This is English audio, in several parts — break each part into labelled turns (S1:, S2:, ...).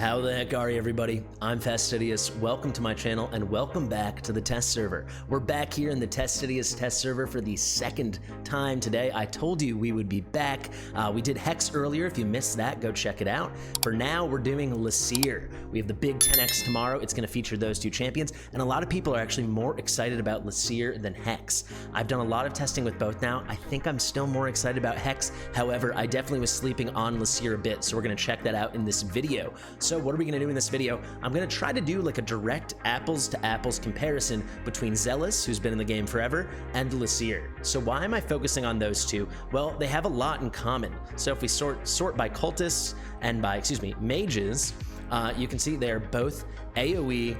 S1: How the heck are you, everybody? I'm Fastidious. Welcome to my channel and welcome back to the test server. We're back here in the Fastidious test server for the second time today. I told you we would be back. We did Hex earlier. If you missed that, go check it out. For now, we're doing Laseer. We have the big 10X tomorrow. It's going to feature those two champions, and a lot of people are actually more excited about Laseer than Hex. I've done a lot of testing with both now. I think I'm still more excited about Hex. However, I definitely was sleeping on Laseer a bit, so we're going to check that out in this video. So what are we going to do in this video? I'm going to try to do like a direct apples to apples comparison between Zelus, who's been in the game forever, and Laseer. So why am I focusing on those two? Well, they have a lot in common. So if we sort by cultists and by, mages, you can see they're both AoE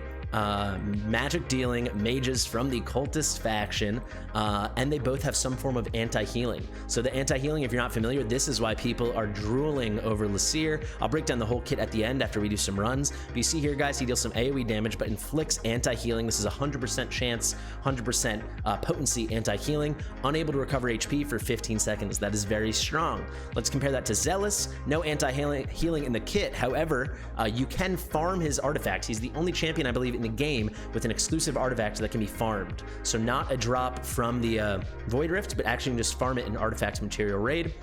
S1: magic dealing mages from the cultist faction, and they both have some form of anti-healing. So the anti-healing, if you're not familiar, this is why people are drooling over Laseer. I'll break down the whole kit at the end after we do some runs. But you see here, guys, he deals some AoE damage but inflicts anti-healing. This is 100% chance, 100% potency anti-healing, unable to recover HP for 15 seconds. That is very strong. Let's compare that to Zelus. No anti-healing in the kit. However, you can farm his artifacts. He's the only champion, I believe, in the game with an exclusive artifact that can be farmed. So not a drop from the Void Rift, but actually just farm it in Artifact Material Raid.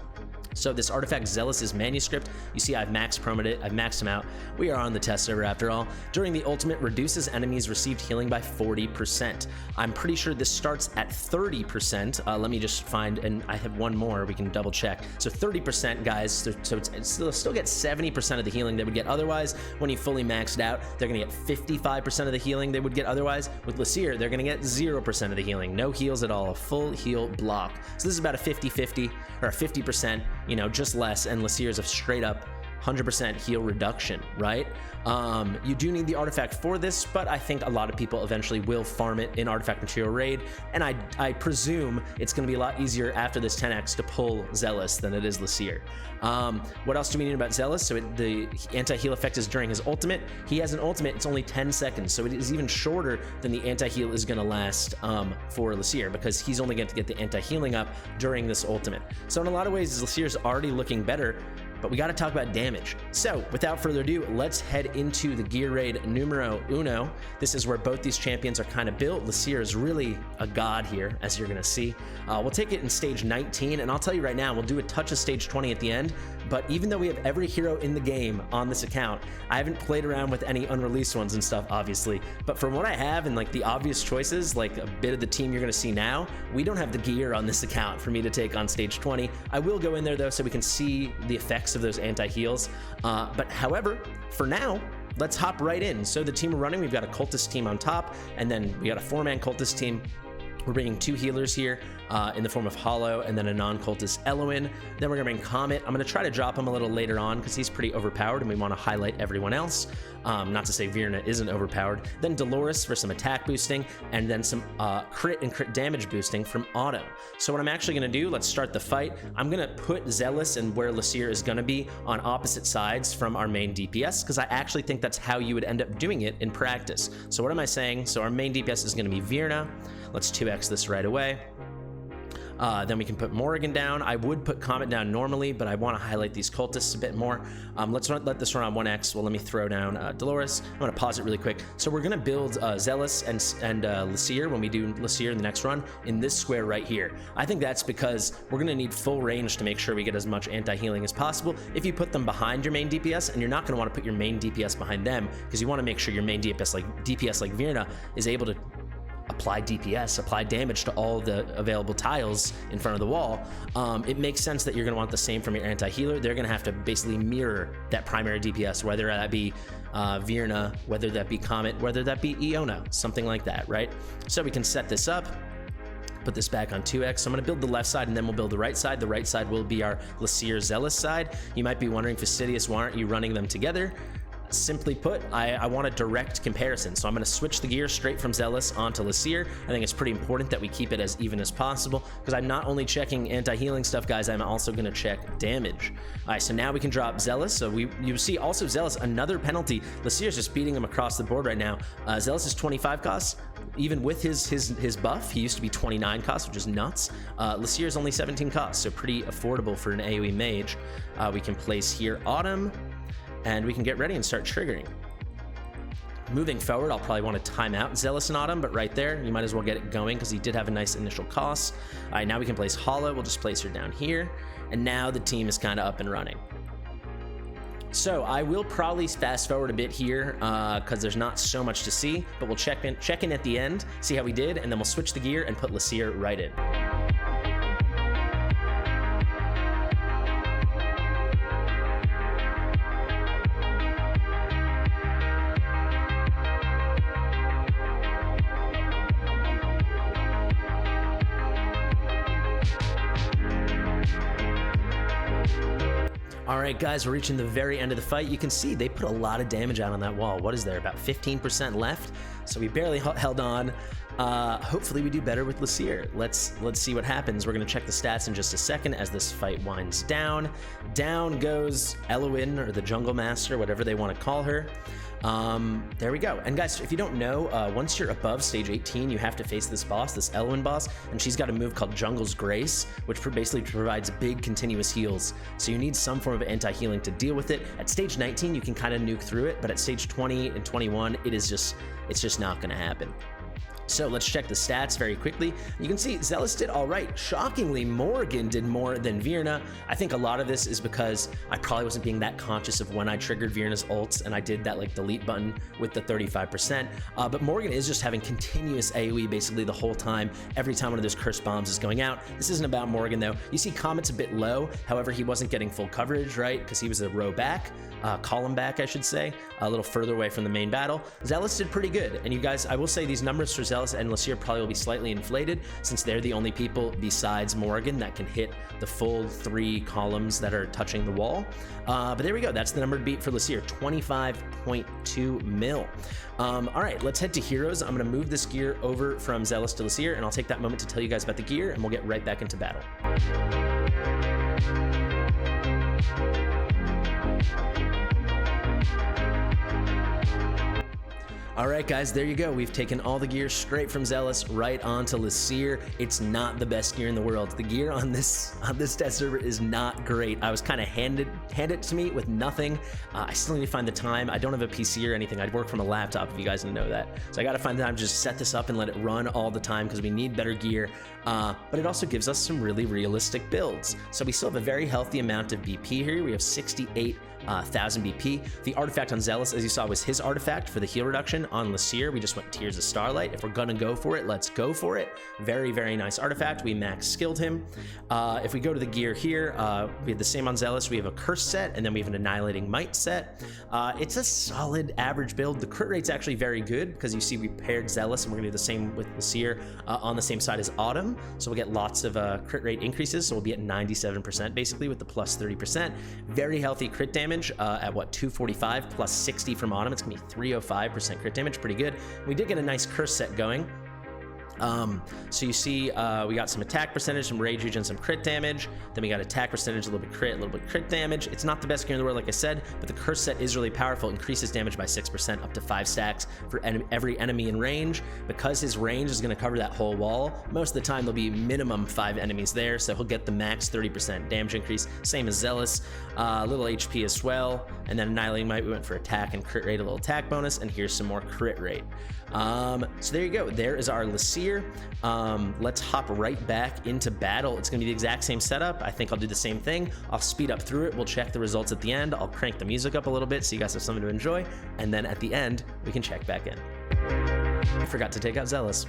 S1: So this artifact, Zelus' manuscript, you see I've max promoted it, I've maxed him out. We are on the test server after all. During the ultimate, reduces enemies received healing by 40%. I'm pretty sure this starts at 30%. Let me just find, and I have one more, we can double check. So 30%, guys, so they'll still get 70% of the healing they would get otherwise. When you fully maxed out, they're gonna get 55% of the healing they would get otherwise. With Laseer, they're gonna get 0% of the healing, no heals at all, a full heal block. So this is about a 50-50, or a 50%, you know, just less, and Laseer is a straight up 100% heal reduction, right? You do need the artifact for this, but I think a lot of people eventually will farm it in Artifact Material Raid, and I presume it's going to be a lot easier after this 10x to pull Zelus than it is Laseer. What else do we need about Zelus? So the anti-heal effect is during his ultimate. He has an ultimate, it's only 10 seconds, so it is even shorter than the anti-heal is going to last for Laseer, because he's only going to get the anti-healing up during this ultimate. So in a lot of ways, Laseer's already looking better, but we got to talk about damage. So without further ado, let's head into the gear raid numero uno. This is where both these champions are kind of built. Laseer is really a god here, as you're gonna see. We'll take it in stage 19, and I'll tell you right now, we'll do a touch of stage 20 at the end, but even though we have every hero in the game on this account, I haven't played around with any unreleased ones and stuff, obviously, but from what I have and like the obvious choices, like a bit of the team you're gonna see now, we don't have the gear on this account for me to take on stage 20. I will go in there though, so we can see the effects of those anti-heals, but however, for now, let's hop right in. So the team we're running, we've got a cultist team on top, and then we got a 4-man cultist team. We're bringing 2 healers here in the form of Hollow and then a non-cultist Eloin. Then we're gonna bring Comet. I'm gonna try to drop him a little later on because he's pretty overpowered and we wanna highlight everyone else. Not to say Virna isn't overpowered. Then Dolores for some attack boosting, and then some crit and crit damage boosting from Auto. So what I'm actually gonna do, let's start the fight. I'm gonna put Zelus and where Laseer is gonna be on opposite sides from our main DPS, because I actually think that's how you would end up doing it in practice. So what am I saying? So our main DPS is gonna be Virna. Let's 2x this right away. Then we can put Morrigan down. I would put Comet down normally, but I want to highlight these cultists a bit more. Let's let this run on 1x. Well, let me throw down Dolores. I'm going to pause it really quick. So we're going to build Zelus and Laseer when we do Laseer in the next run in this square right here. I think that's because we're going to need full range to make sure we get as much anti-healing as possible. If you put them behind your main DPS, and you're not going to want to put your main DPS behind them, because you want to make sure your main DPS like Virna is able to apply DPS, apply damage to all the available tiles in front of the wall. It makes sense that you're going to want the same from your anti-healer. They're going to have to basically mirror that primary DPS, whether that be Virna, whether that be Comet, whether that be Iona, something like that, right? So we can set this up, put this back on 2x. So I'm going to build the left side and then we'll build the right side. The right side will be our Laseer Zelus side. You might be wondering, Fastidious, why aren't you running them together? Simply put, I want a direct comparison. So I'm going to switch the gear straight from Zelus onto Laseer. I think it's pretty important that we keep it as even as possible, because I'm not only checking anti-healing stuff, guys, I'm also going to check damage. All right, so now we can drop Zelus. So you see also Zelus, another penalty. Laseer's just beating him across the board right now. Zelus is 25 costs. Even with his buff, he used to be 29 costs, which is nuts. Laseer is only 17 costs, so pretty affordable for an AoE mage. We can place here Autumn. and we can get ready and start triggering. Moving forward, I'll probably want to time out Zelus and Autumn, but right there, you might as well get it going because he did have a nice initial cost. All right, now we can place Hala. We'll just place her down here, and now the team is kind of up and running. So I will probably fast forward a bit here because there's not so much to see, but we'll check in at the end, see how we did, and then we'll switch the gear and put Laseer right in. All right, guys, we're reaching the very end of the fight. You can see they put a lot of damage out on that wall. What is there, about 15% left? So we barely held on. Hopefully we do better with Laseer. Let's see what happens. We're gonna check the stats in just a second as this fight winds down. Down goes Elowin, or the Jungle Master, whatever they want to call her. There we go. And guys, if you don't know, once you're above stage 18, you have to face this boss, this Elwyn boss, and she's got a move called Jungle's Grace, which basically provides big continuous heals. So you need some form of anti-healing to deal with it. At stage 19, you can kind of nuke through it, but at stage 20 and 21, it's just not going to happen. So let's check the stats very quickly. You can see Zelus did all right. Shockingly, Morrigan did more than Virna. I think a lot of this is because I probably wasn't being that conscious of when I triggered Virna's ults, and I did that like delete button with the 35%. But Morrigan is just having continuous AoE basically the whole time, every time one of those cursed bombs is going out. This isn't about Morrigan though. You see Comet's a bit low. However, he wasn't getting full coverage, right? Because he was a row back. Column back, I should say, a little further away from the main battle. Zelus did pretty good, and you guys, I will say these numbers for Zelus and Laseer probably will be slightly inflated since they're the only people besides Morrigan that can hit the full 3 columns that are touching the wall. But there we go, that's the number to beat for Laseer, 25.2 mil. All right, let's head to heroes. I'm gonna move this gear over from Zelus to Laseer, and I'll take that moment to tell you guys about the gear, and we'll get right back into battle. All right, guys, there you go. We've taken all the gear straight from Zelus right onto Laseer. It's not the best gear in the world. The gear on this test server is not great. I was kind of handed to me with nothing. I still need to find the time. I don't have a PC or anything. I'd work from a laptop if you guys didn't know that. So I got to find the time to just set this up and let it run all the time because we need better gear. But it also gives us some really realistic builds. So we still have a very healthy amount of BP here. We have 68,000 BP. The artifact on Zelus, as you saw, was his artifact for the heal reduction. On Laseer, we just went Tears of Starlight. If we're gonna go for it, let's go for it. Very, very nice artifact. We max skilled him. If we go to the gear here, we have the same on Zelus. We have a Curse set, and then we have an Annihilating Might set. It's a solid average build. The crit rate's actually very good because you see we paired Zelus, and we're gonna do the same with Laseer on the same side as Autumn. So we'll get lots of crit rate increases. So we'll be at 97% basically with the plus 30%. Very healthy crit damage at what, 245 plus 60 from Autumn. It's gonna be 305% crit damage, pretty good. We did get a nice curse set going. So you see we got some attack percentage, some rage regen, some crit damage. Then we got attack percentage, a little bit crit, a little bit crit damage. It's not the best gear in the world, like I said, but the curse set is really powerful. Increases damage by 6%, up to 5 stacks for every enemy in range. Because his range is going to cover that whole wall, most of the time there'll be minimum 5 enemies there, so he'll get the max 30% damage increase. Same as Zelus, little HP as well. And then Annihilating Might, we went for attack and crit rate, a little attack bonus, and here's some more crit rate. So there you go. There is our Laseer. Let's hop right back into battle. It's gonna be the exact same setup. I think I'll do the same thing. I'll speed up through it. We'll check the results at the end. I'll crank the music up a little bit so you guys have something to enjoy. And then at the end, we can check back in. I forgot to take out Zelus.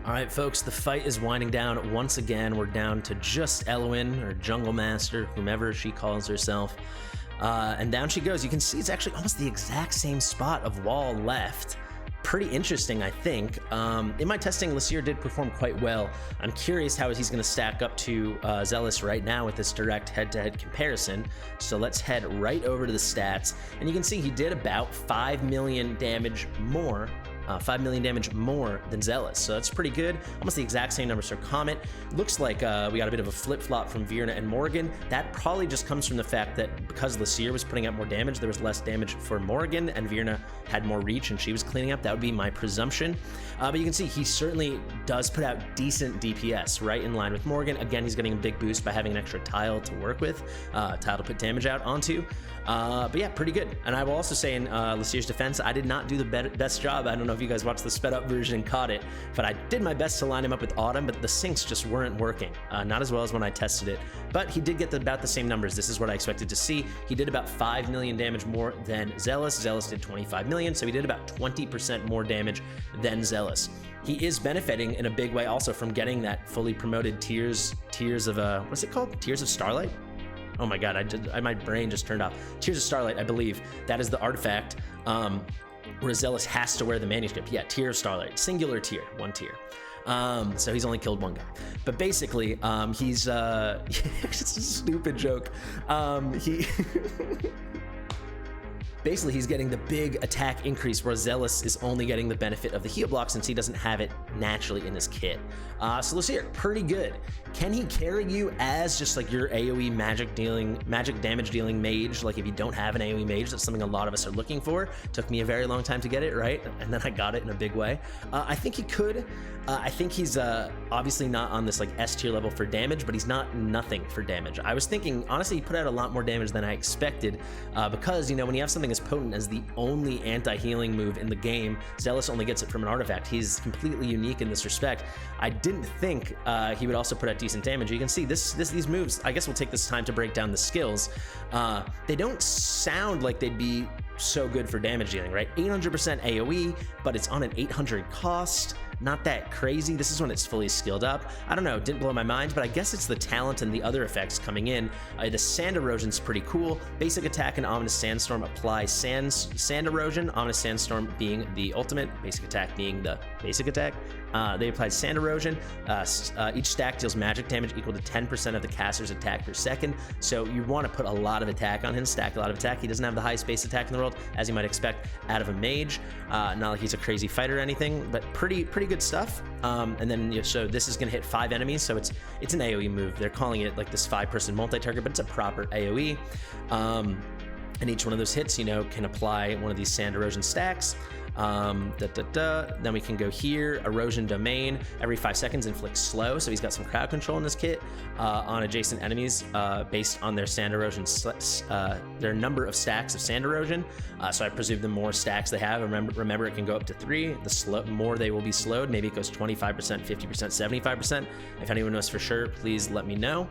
S1: All right, folks, the fight is winding down. Once again, we're down to just Elwyn, or Jungle Master, whomever she calls herself. And down she goes. You can see it's actually almost the exact same spot of wall left pretty interesting, I think. In my testing, Laseer did perform quite well. I'm curious how he's going to stack up to Zelus right now with this direct head-to-head comparison. So let's head right over to the stats, and you can see he did about 5 million damage more. 5 million damage more than Zelus, so that's pretty good. Almost the exact same numbers for Comet. Looks like we got a bit of a flip-flop from Virna and Morgan. That probably just comes from the fact that because Laseer was putting out more damage, there was less damage for Morgan, and Virna had more reach and she was cleaning up. That would be my presumption. But you can see he certainly does put out decent DPS, right in line with Morgan. Again, he's getting a big boost by having an extra tile to work with, tile to put damage out onto. But yeah, pretty good. And I will also say in Laseer's defense, I did not do the best job. I don't know if you guys watched the sped up version and caught it, but I did my best to line him up with Autumn, but the syncs just weren't working. Not as well as when I tested it, but he did get about the same numbers. This is what I expected to see. He did about 5 million damage more than Zelus. Zelus did 25 million, so he did about 20% more damage than Zelus. He is benefiting in a big way also from getting that fully promoted Tears of what's it called? Tears of Starlight? Oh my god, my brain just turned off. Tears of Starlight, I believe. That is the artifact where Zelus has to wear the manuscript. Yeah, Tear of Starlight. Singular tier, one tier. So he's only killed one guy. But basically, he's... it's a stupid joke. Basically, he's getting the big attack increase, where Zelus is only getting the benefit of the heal block since he doesn't have it naturally in his kit. So Laseer, pretty good. Can he carry you as just like your AoE magic damage dealing mage? Like if you don't have an AoE mage, that's something a lot of us are looking for. Took me a very long time to get it, right? And then I got it in a big way. I think he could. I think he's obviously not on this like S tier level for damage, but he's not nothing for damage. I was thinking, honestly, he put out a lot more damage than I expected because, you know, when you have something as potent as the only anti-healing move in the game, Zelus only gets it from an artifact. He's completely unique in this respect. I didn't think he would also put out decent damage. You can see these moves, I guess we'll take this time to break down the skills. They don't sound like they'd be so good for damage dealing, right? 800% AoE, but it's on an 800 cost. Not that crazy. This is when it's fully skilled up. I don't know, didn't blow my mind, but I guess it's the talent and the other effects coming in. The sand erosion's pretty cool. Basic attack and Ominous Sandstorm apply sand erosion, Ominous Sandstorm being the ultimate, basic attack being the basic attack. They applied sand erosion. Each stack deals magic damage equal to 10% of the caster's attack per second. So you want to put a lot of attack on him, stack a lot of attack. He doesn't have the highest base attack in the world, as you might expect out of a mage. Not like he's a crazy fighter or anything, but pretty good stuff. And then so this is going to hit 5 enemies, so it's an AoE move. They're calling it like this 5-person multi-target, but it's a proper AoE. And each one of those hits, you know, can apply one of these sand erosion stacks. Then we can go here, erosion domain, every 5 seconds inflicts slow, so he's got some crowd control in this kit on adjacent enemies based on their sand erosion, their number of stacks of sand erosion. So I presume the more stacks they have, remember it can go up to 3. The more they will be slowed. Maybe it goes 25%, 50%, 75%. If anyone knows for sure, please let me know.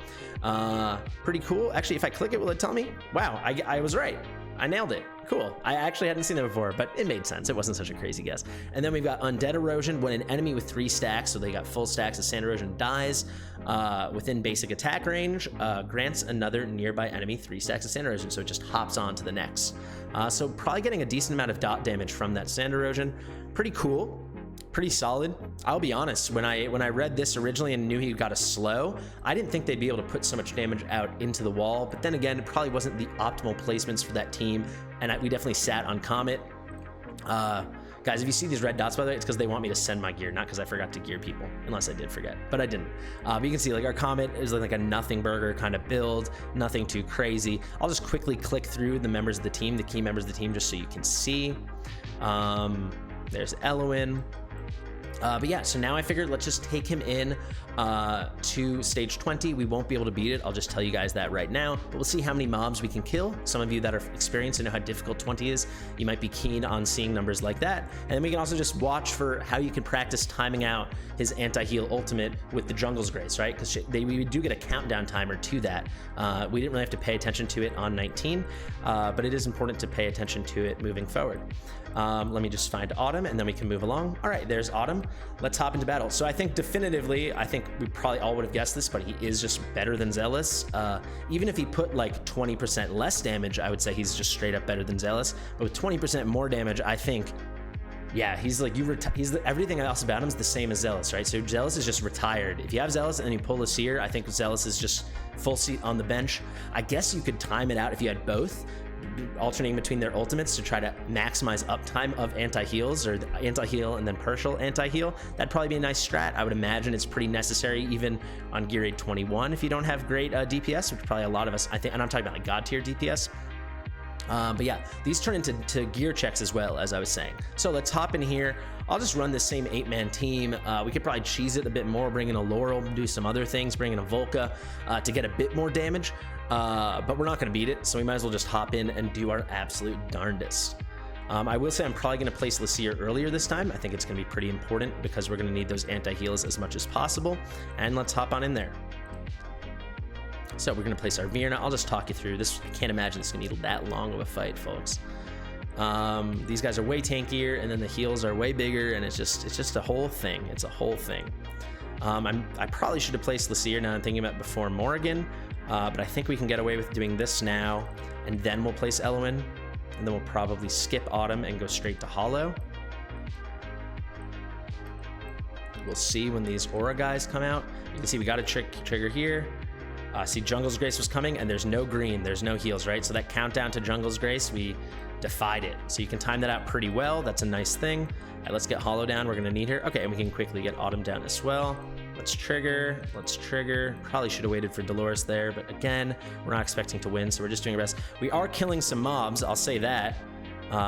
S1: Pretty cool. Actually, if I click it, will it tell me? Wow, I was right. I nailed it. Cool. I actually hadn't seen that before, but it made sense. It wasn't such a crazy guess. And then we've got Undead Erosion. When an enemy with 3 stacks, so they got full stacks of Sand Erosion, dies within basic attack range, grants another nearby enemy 3 stacks of Sand Erosion, so it just hops on to the next. So probably getting a decent amount of dot damage from that Sand Erosion. Pretty cool. Pretty solid. I'll be honest, when I read this originally and knew he got a slow, I didn't think they'd be able to put so much damage out into the wall, but then again, it probably wasn't the optimal placements for that team, and we definitely sat on Comet. Guys, if you see these red dots, by the way, it's because they want me to send my gear, not because I forgot to gear people, unless I did forget, but I didn't. But you can see, like, our Comet is like a nothing burger kind of build, nothing too crazy. I'll just quickly click through the members of the team, the key members of the team, just so you can see. There's Elwin. But yeah, so now I figured let's just take him in to stage 20. We won't be able to beat it. I'll just tell you guys that right now. But we'll see how many mobs we can kill. Some of you that are experienced and know how difficult 20 is, you might be keen on seeing numbers like that. And then we can also just watch for how you can practice timing out his anti-heal ultimate with the Jungle's Grace, right? Because we do get a countdown timer to that. We didn't really have to pay attention to it on 19, but it is important to pay attention to it moving forward. Let me just find Autumn and then we can move along. All right, there's Autumn. Let's hop into battle. So I think definitively, I think we probably all would have guessed this, but he is just better than Zelus. Even if he put like 20% less damage, I would say he's just straight up better than Zelus. But with 20% more damage, I think Yeah, he's like everything else about him is the same as Zelus, right? So Zelus is just retired. If you have Zelus and then you pull Laseer, I think Zelus is just full seat on the bench. I guess you could time it out if you had both, alternating between their ultimates to try to maximize uptime of anti-heals, or anti-heal and then partial anti-heal. That'd probably be a nice strat. I would imagine it's pretty necessary even on gear raid 21 if you don't have great DPS, which probably a lot of us, I think, and I'm talking about like god tier DPS. But yeah, these turn into gear checks as well, as I was saying. So let's hop in here. I'll just run this same 8-man team. We could probably cheese it a bit more, bring in a Laurel, do some other things, bring in a Volca to get a bit more damage. But we're not going to beat it, so we might as well just hop in and do our absolute darndest. I will say I'm probably going to place Laseer earlier this time. I think it's going to be pretty important because we're going to need those anti-heals as much as possible. And let's hop on in there. So we're going to place our Virna. I'll just talk you through this. I can't imagine it's going to be that long of a fight, folks. These guys are way tankier, and then the heals are way bigger, and it's just a whole thing. It's a whole thing. I probably should have placed Laseer now I'm thinking about before Morrigan, but I think we can get away with doing this now, and then we'll place Elwyn, and then we'll probably skip Autumn and go straight to Hollow. We'll see when these Aura guys come out. You can see we got a trigger here. See, Jungle's Grace was coming, and there's no green, there's no heals, right? So that countdown to Jungle's Grace, we defied it. So you can time that out pretty well. That's a nice thing. All right, let's get Hollow down. We're gonna need her. Okay, and we can quickly get Autumn down as well. Let's trigger, let's trigger. Probably should have waited for Dolores there, but again, we're not expecting to win, so we're just doing our best. We are killing some mobs, I'll say that.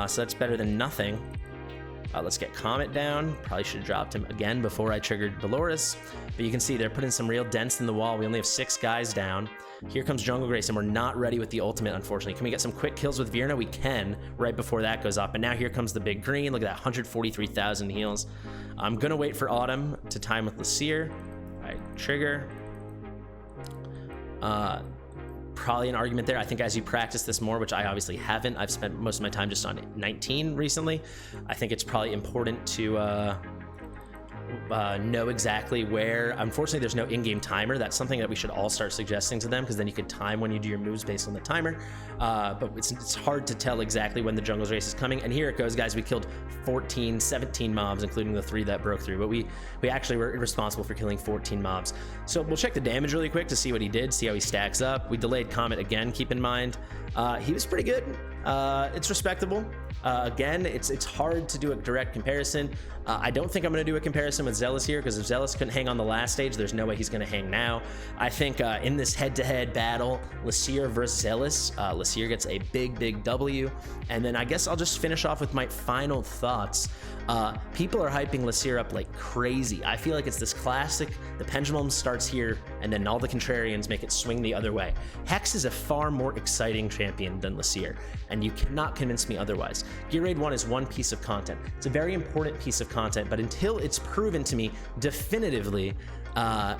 S1: So that's better than nothing. Let's get Comet down. Probably should have dropped him again before I triggered Dolores. But you can see they're putting some real dents in the wall. We only have 6 guys down. Here comes Jungle Grace, and we're not ready with the ultimate, unfortunately. Can we get some quick kills with Virna? We can, right before that goes up. And now here comes the big green. Look at that, 143,000 heals. I'm going to wait for Autumn to time with Laseer. All right, trigger. Probably an argument there. I think as you practice this more, which I obviously haven't, I've spent most of my time just on 19 recently. I think it's probably important to know exactly where. Unfortunately, there's no in-game timer. That's something that we should all start suggesting to them, because then you can time when you do your moves based on the timer. But it's hard to tell exactly when the Jungle's Race is coming. And here it goes, guys. We killed 17 mobs, including the 3 that broke through. But we actually were responsible for killing 14 mobs. So we'll check the damage really quick to see what he did, see how he stacks up. We delayed Comet again, keep in mind. He was pretty good. It's respectable. Again, it's hard to do a direct comparison. I don't think I'm going to do a comparison with Zelus here, because if Zelus couldn't hang on the last stage, there's no way he's going to hang now. I think in this head-to-head battle, Laseer versus Zelus, Laseer gets a big W. And then I guess I'll just finish off with my final thoughts. People are hyping Laseer up like crazy. I feel like it's this classic, the pendulum starts here, and then all the contrarians make it swing the other way. Hex is a far more exciting champion than Laseer, and you cannot convince me otherwise. Gear Raid 1 is one piece of content. It's a very important piece of content, but until it's proven to me definitively,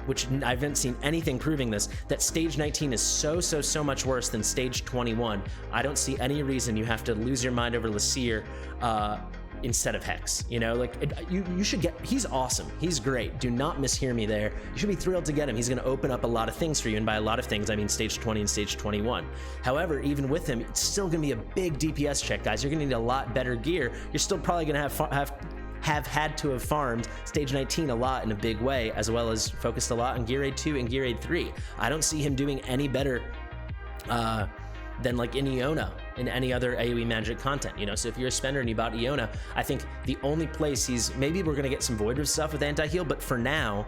S1: which I haven't seen anything proving this, that stage 19 is so much worse than stage 21, I don't see any reason you have to lose your mind over Laseer instead of Hex. You know, like you should get, he's awesome, he's great, do not mishear me there. You should be thrilled to get him. He's going to open up a lot of things for you, and by a lot of things I mean stage 20 and stage 21. However, even with him, it's still going to be a big DPS check, guys. You're going to need a lot better gear. You're still probably going to have had to have farmed stage 19 a lot in a big way, as well as focused a lot on Gear Raid 2 and Gear Raid 3. I don't see him doing any better than like in Iona, in any other AoE Magic content, you know? So if you're a spender and you bought Iona, I think the only place maybe we're gonna get some Void Rift stuff with Anti-Heal, but for now,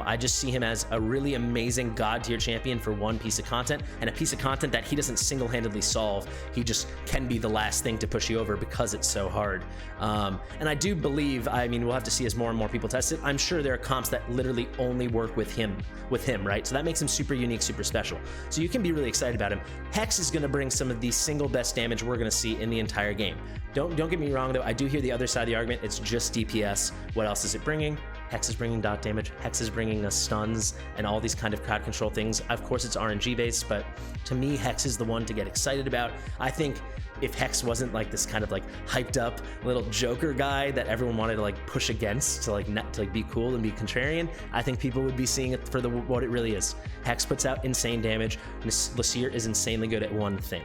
S1: I just see him as a really amazing god tier champion for one piece of content, and a piece of content that he doesn't single-handedly solve. He just can be the last thing to push you over because it's so hard. And I do believe, I mean, we'll have to see as more and more people test it. I'm sure there are comps that literally only work with him, right? So that makes him super unique, super special. So you can be really excited about him. Hex is gonna bring some of the single best damage we're gonna see in the entire game. Don't get me wrong though, I do hear the other side of the argument. It's just DPS. What else is it bringing? Hex is bringing dot damage, Hex is bringing us stuns and all these kind of crowd control things. Of course it's RNG based, but to me, Hex is the one to get excited about. I think if Hex wasn't like this kind of like hyped up little Joker guy that everyone wanted to like push against to like be cool and be contrarian, I think people would be seeing it for what it really is. Hex puts out insane damage, and Laseer is insanely good at one thing.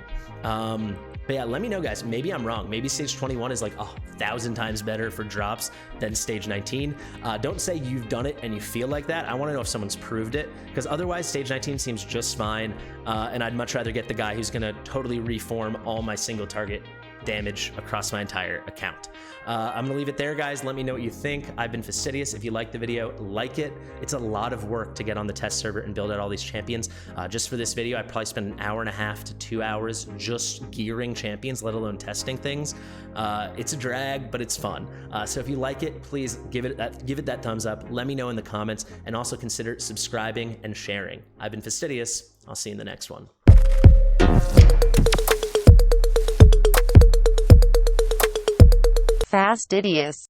S1: But yeah, let me know, guys. Maybe I'm wrong. Maybe stage 21 is like 1,000 times better for drops than stage 19. Don't say you've done it and you feel like that. I want to know if someone's proved it, because otherwise stage 19 seems just fine. And I'd much rather get the guy who's going to totally reform all my single target damage across my entire account. I'm gonna leave it there, guys. Let me know what you think. I've been Fastidious. If you like the video, like it. It's a lot of work to get on the test server and build out all these champions. Just for this video, I probably spent an hour and a half to 2 hours just gearing champions, let alone testing things. It's a drag, but it's fun. So if you like it, please give it that thumbs up. Let me know in the comments, and also consider subscribing and sharing. I've been Fastidious. I'll see you in the next one.
S2: Fastidious.